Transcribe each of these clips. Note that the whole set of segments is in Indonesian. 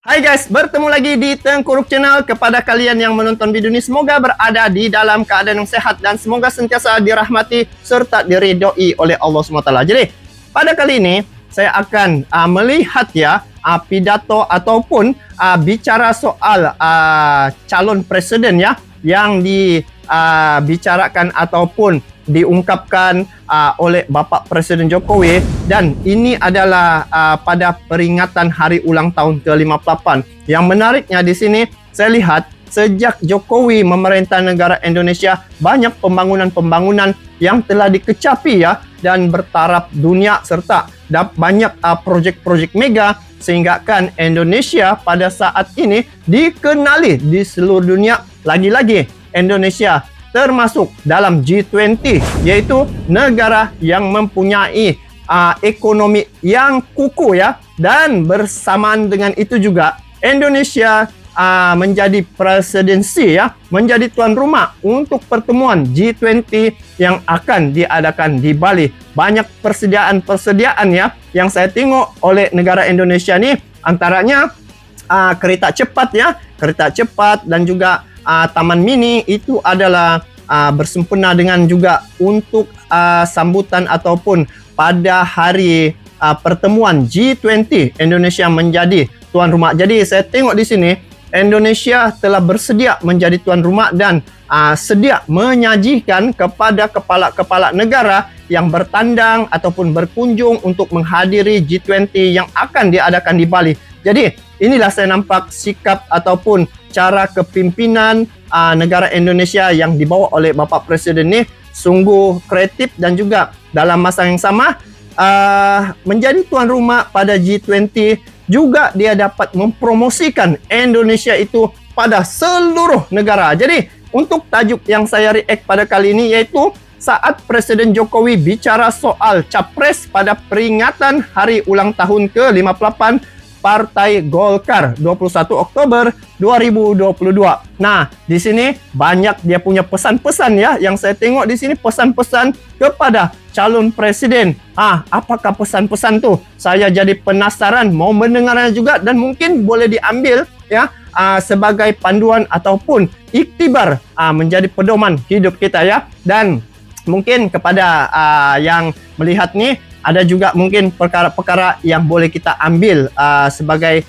Hai guys, bertemu lagi di Tengkuruk Channel. Kepada kalian yang menonton video ini, semoga berada di dalam keadaan yang sehat dan semoga sentiasa dirahmati serta diridhoi oleh Allah SWT. Jadi, pada kali ini saya akan melihat pidato ataupun bicara soal calon presiden yang dibicarakan ataupun diungkapkan oleh Bapak Presiden Jokowi, dan ini adalah pada peringatan hari ulang tahun ke-58. Yang menariknya di sini saya lihat sejak Jokowi memerintah negara Indonesia, banyak pembangunan-pembangunan yang telah dikecapi dan bertaraf dunia serta banyak projek-projek mega, sehingga kan Indonesia pada saat ini dikenali di seluruh dunia. Lagi-lagi Indonesia termasuk dalam G20, yaitu negara yang mempunyai ekonomi yang kukuh dan bersamaan dengan itu juga Indonesia menjadi presidensi menjadi tuan rumah untuk pertemuan G20 yang akan diadakan di Bali. Banyak persediaan yang saya tengok oleh negara Indonesia ni, antaranya kereta cepat dan juga Taman Mini itu adalah bersempena dengan juga untuk sambutan ataupun pada hari pertemuan G20 Indonesia menjadi tuan rumah. Jadi saya tengok di sini Indonesia telah bersedia menjadi tuan rumah dan sedia menyajikan kepada kepala-kepala negara yang bertandang ataupun berkunjung untuk menghadiri G20 yang akan diadakan di Bali. Jadi inilah saya nampak sikap ataupun cara kepimpinan negara Indonesia yang dibawa oleh Bapak Presiden ini sungguh kreatif, dan juga dalam masa yang sama menjadi tuan rumah pada G20 juga dia dapat mempromosikan Indonesia itu pada seluruh negara. Jadi untuk tajuk yang saya react pada kali ini yaitu saat Presiden Jokowi bicara soal capres pada peringatan hari ulang tahun ke-58 Partai Golkar 21 Oktober 2022. Nah, di sini banyak dia punya pesan-pesan yang saya tengok di sini, pesan-pesan kepada calon presiden. Apakah pesan-pesan tu? Saya jadi penasaran, mau mendengarnya juga, dan mungkin boleh diambil sebagai panduan ataupun iktibar menjadi pedoman hidup kita Dan mungkin kepada yang melihat ni, ada juga mungkin perkara-perkara yang boleh kita ambil sebagai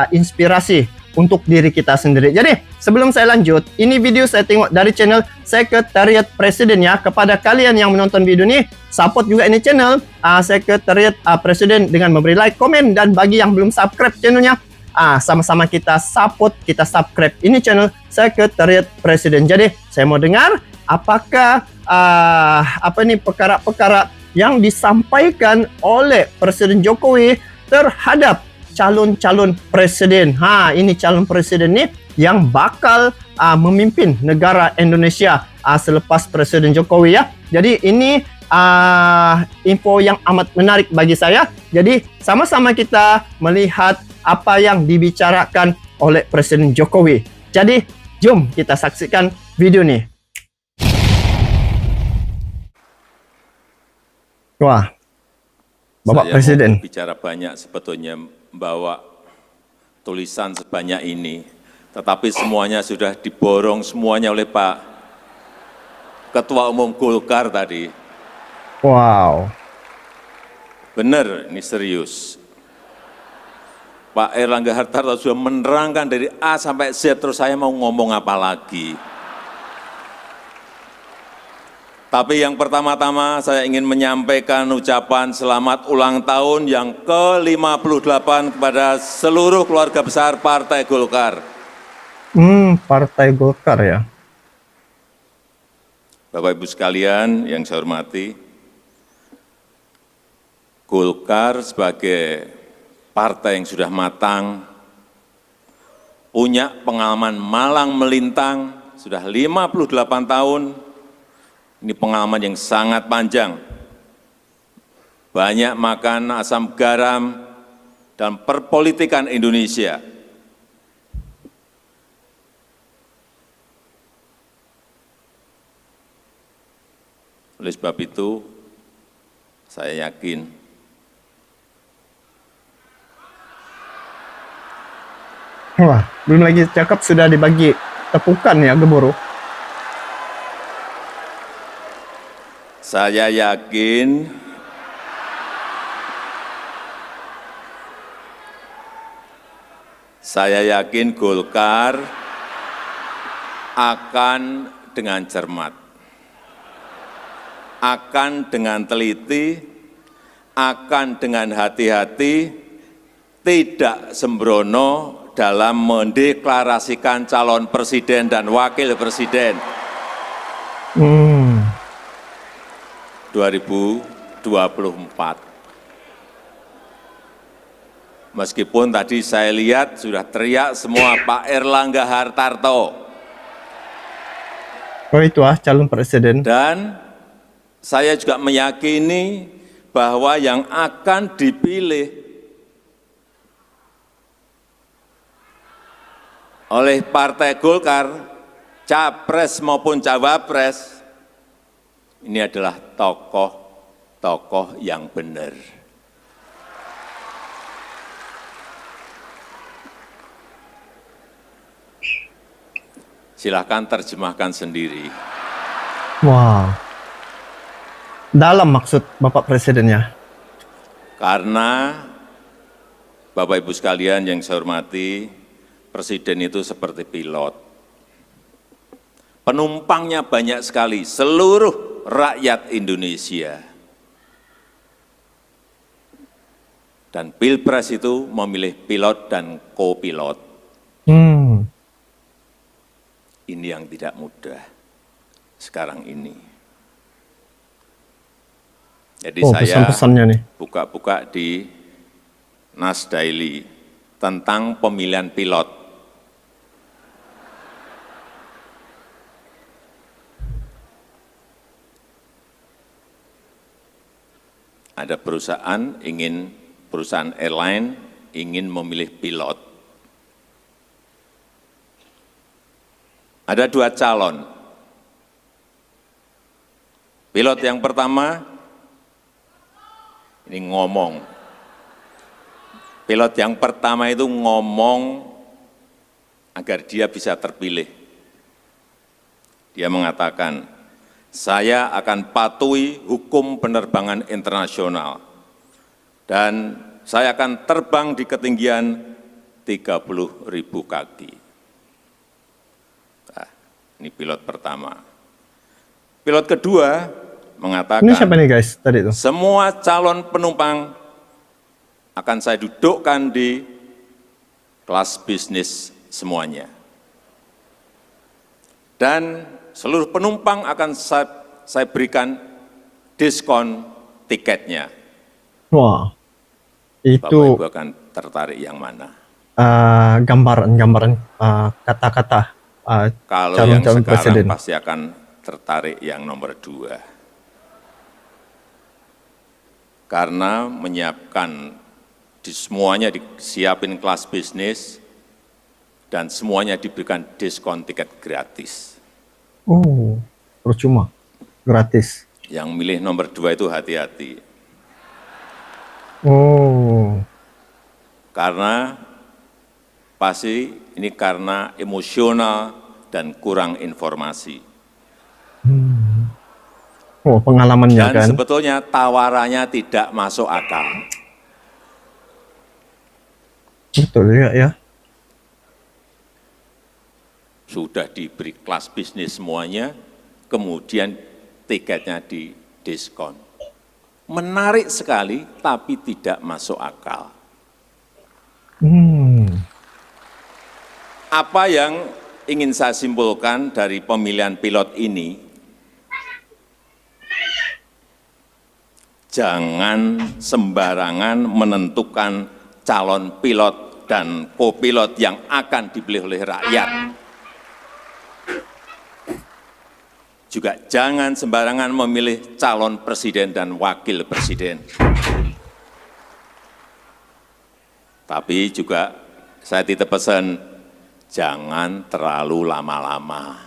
inspirasi untuk diri kita sendiri. Jadi sebelum saya lanjut, ini video saya tengok dari channel Sekretariat Presiden Kepada kalian yang menonton video ini, support juga ini channel Sekretariat Presiden dengan memberi like, komen, dan bagi yang belum subscribe channelnya, sama-sama kita support, kita subscribe ini channel Sekretariat Presiden. Jadi saya mau dengar apakah perkara-perkara yang disampaikan oleh Presiden Jokowi terhadap calon-calon presiden. Ini calon presiden ni yang bakal memimpin negara Indonesia selepas Presiden Jokowi Jadi ini info yang amat menarik bagi saya. Jadi sama-sama kita melihat apa yang dibicarakan oleh Presiden Jokowi. Jadi jom kita saksikan video ni. Wah, Bapak Presiden. Saya bicara banyak sebetulnya membawa tulisan sebanyak ini, tetapi semuanya sudah diborong semuanya oleh Pak Ketua Umum Golkar tadi. Wow. Benar, ini serius. Pak Erlangga Hartarto sudah menerangkan dari A sampai Z, terus saya mau ngomong apa lagi? Tapi yang pertama-tama saya ingin menyampaikan ucapan selamat ulang tahun yang ke-58 kepada seluruh keluarga besar Partai Golkar. Partai Golkar Bapak Ibu sekalian yang saya hormati, Golkar sebagai partai yang sudah matang, punya pengalaman malang melintang, sudah 58 tahun, ini pengalaman yang sangat panjang. Banyak makan asam garam dalam perpolitikan Indonesia. Oleh sebab itu, saya yakin Wah, belum lagi cakap sudah dibagi tepukan ya, Gemuruh. Saya yakin Golkar akan dengan cermat, akan dengan teliti, akan dengan hati-hati, tidak sembrono dalam mendeklarasikan calon presiden dan wakil presiden 2024. Meskipun tadi saya lihat sudah teriak semua Pak Erlangga Hartarto. Oh itu calon presiden. Dan saya juga meyakini bahwa yang akan dipilih oleh Partai Golkar, capres maupun cawapres, ini adalah tokoh-tokoh yang benar. Silahkan terjemahkan sendiri. Wah, dalam maksud Bapak Presidennya. Karena Bapak Ibu sekalian yang saya hormati, Presiden itu seperti pilot. Penumpangnya banyak sekali, seluruh rakyat Indonesia. Dan Pilpres itu memilih pilot dan co-pilot. Ini yang tidak mudah sekarang ini. Jadi saya pesan-pesannya nih. buka-buka di Nas Daily tentang pemilihan pilot. Ada perusahaan airline ingin memilih pilot. Ada 2 calon. Pilot yang pertama, ini ngomong. Pilot yang pertama itu ngomong agar dia bisa terpilih. Dia mengatakan, saya akan patuhi hukum penerbangan internasional dan saya akan terbang di ketinggian 30.000 kaki. Nah, ini pilot pertama. Pilot kedua mengatakan, Ini siapa nih guys tadi itu? semua calon penumpang akan saya dudukkan di kelas bisnis semuanya. Dan seluruh penumpang akan saya berikan diskon tiketnya. Wah, Bapak itu Ibu akan tertarik yang mana? gambaran kata-kata Kalau yang calon-calon sekarang presiden. pasti akan tertarik yang nomor 2. Karena menyiapkan, semuanya disiapin kelas bisnis, dan semuanya diberikan diskon tiket gratis. Oh, percuma, gratis. Yang milih nomor 2 itu hati-hati. Oh, Karena pasti ini karena emosional dan kurang informasi. oh pengalamannya Dan kan. sebetulnya tawarannya tidak masuk akal. Betul ya. Sudah diberi kelas bisnis semuanya, kemudian tiketnya di diskon. Menarik sekali, tapi tidak masuk akal. Apa yang ingin saya simpulkan dari pemilihan pilot ini, jangan sembarangan menentukan calon pilot dan co-pilot yang akan dipilih oleh rakyat. Juga jangan sembarangan memilih calon presiden dan wakil presiden. Tapi juga saya titip pesan, jangan terlalu lama-lama.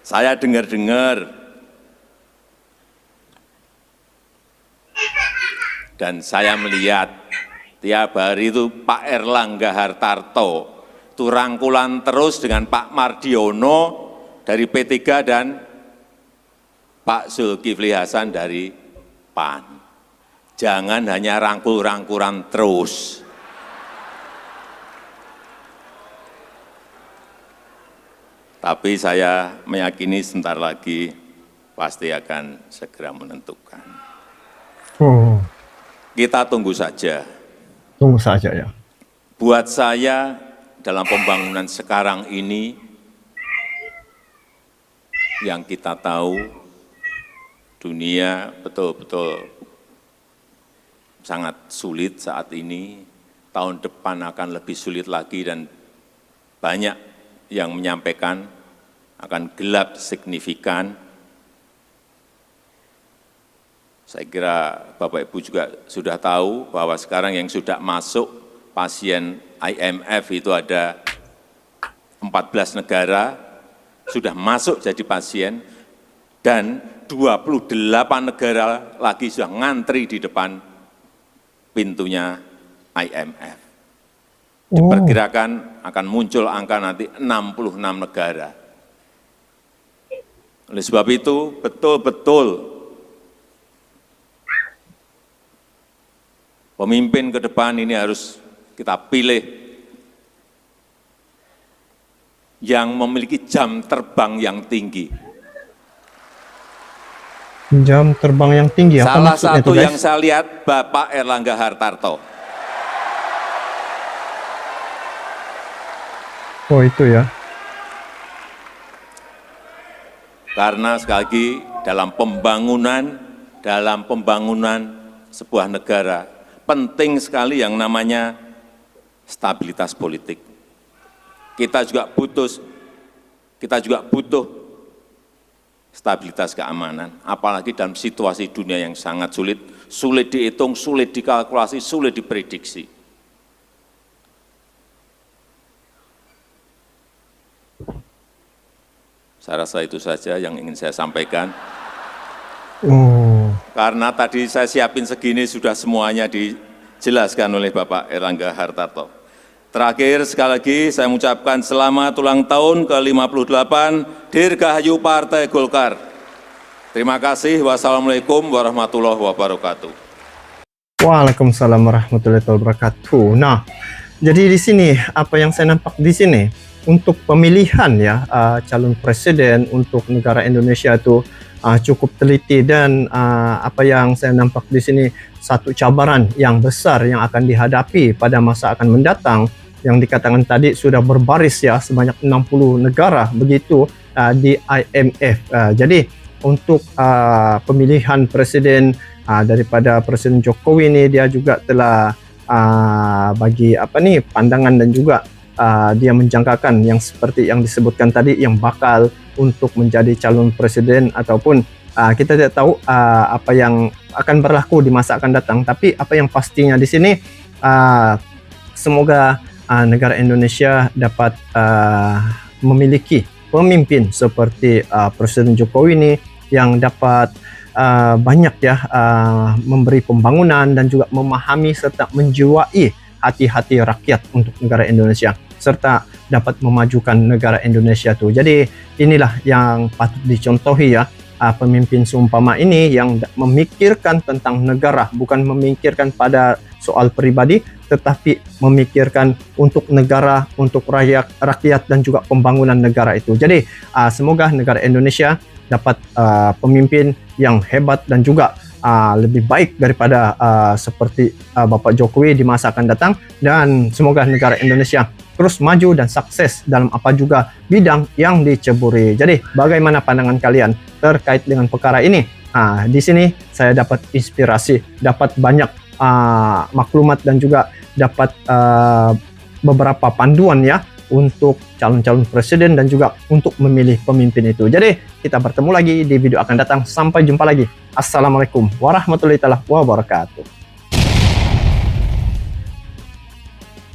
Saya dengar-dengar Dan saya melihat tiap hari itu Pak Erlangga Hartarto itu rangkulan terus dengan Pak Mardiono dari P3 dan Pak Zulkifli Hasan dari PAN. Jangan hanya rangkul-rangkulan terus. Tapi saya meyakini sebentar lagi pasti akan segera menentukan. Kita tunggu saja. Tunggu saja ya. Buat saya dalam pembangunan sekarang ini, yang kita tahu dunia betul-betul sangat sulit saat ini, tahun depan akan lebih sulit lagi dan banyak yang menyampaikan akan gelap signifikan. Saya kira Bapak Ibu juga sudah tahu bahwa sekarang yang sudah masuk pasien IMF itu ada 14 negara sudah masuk jadi pasien dan 28 negara lagi sudah ngantri di depan pintunya IMF. Diperkirakan akan muncul angka nanti 66 negara. Oleh sebab itu, betul-betul pemimpin ke depan ini harus kita pilih yang memiliki jam terbang yang tinggi. Jam terbang yang tinggi, apa Salah maksudnya satu itu, guys? yang saya lihat Bapak Erlangga Hartarto. Oh itu ya. Karena sekali lagi dalam pembangunan sebuah negara, penting sekali yang namanya stabilitas politik. Kita juga butuh stabilitas keamanan, apalagi dalam situasi dunia yang sangat sulit dihitung, sulit dikalkulasi, sulit diprediksi. Saya rasa itu saja yang ingin saya sampaikan. Karena tadi saya siapin segini sudah semuanya dijelaskan oleh Bapak Erlangga Hartarto. Terakhir sekali lagi saya mengucapkan selamat ulang tahun ke-58 Dirgahayu Partai Golkar. Terima kasih. Wassalamualaikum warahmatullahi wabarakatuh. Waalaikumsalam warahmatullahi wabarakatuh. Nah, jadi di sini apa yang saya nampak di sini untuk pemilihan ya calon presiden untuk negara Indonesia itu cukup teliti dan apa yang saya nampak di sini satu cabaran yang besar yang akan dihadapi pada masa akan mendatang yang dikatakan tadi sudah berbaris ya sebanyak 60 negara begitu di IMF. Jadi untuk pemilihan presiden daripada Presiden Jokowi ini dia juga telah bagi pandangan dan juga dia menjangkakan yang seperti yang disebutkan tadi yang bakal untuk menjadi calon presiden ataupun kita tidak tahu apa yang akan berlaku di masa akan datang, tapi apa yang pastinya di sini semoga negara Indonesia dapat memiliki pemimpin seperti Presiden Jokowi ini yang dapat banyak ya memberi pembangunan dan juga memahami serta menjiwai hati-hati rakyat untuk negara Indonesia serta dapat memajukan negara Indonesia tuh. Jadi inilah yang patut dicontohi ya, pemimpin seumpama ini yang memikirkan tentang negara, bukan memikirkan pada soal pribadi, tetapi memikirkan untuk negara, untuk rakyat dan juga pembangunan negara itu. Jadi semoga negara Indonesia dapat pemimpin yang hebat dan juga lebih baik daripada seperti Bapak Jokowi di masa akan datang, dan semoga negara Indonesia terus maju dan sukses dalam apa juga bidang yang diceburi. Jadi bagaimana pandangan kalian terkait dengan perkara ini? Di sini saya dapat inspirasi, dapat banyak maklumat dan juga dapat beberapa panduan ya untuk calon-calon presiden dan juga untuk memilih pemimpin itu. Jadi kita bertemu lagi di video akan datang. Sampai jumpa lagi. Assalamualaikum warahmatullahi wabarakatuh.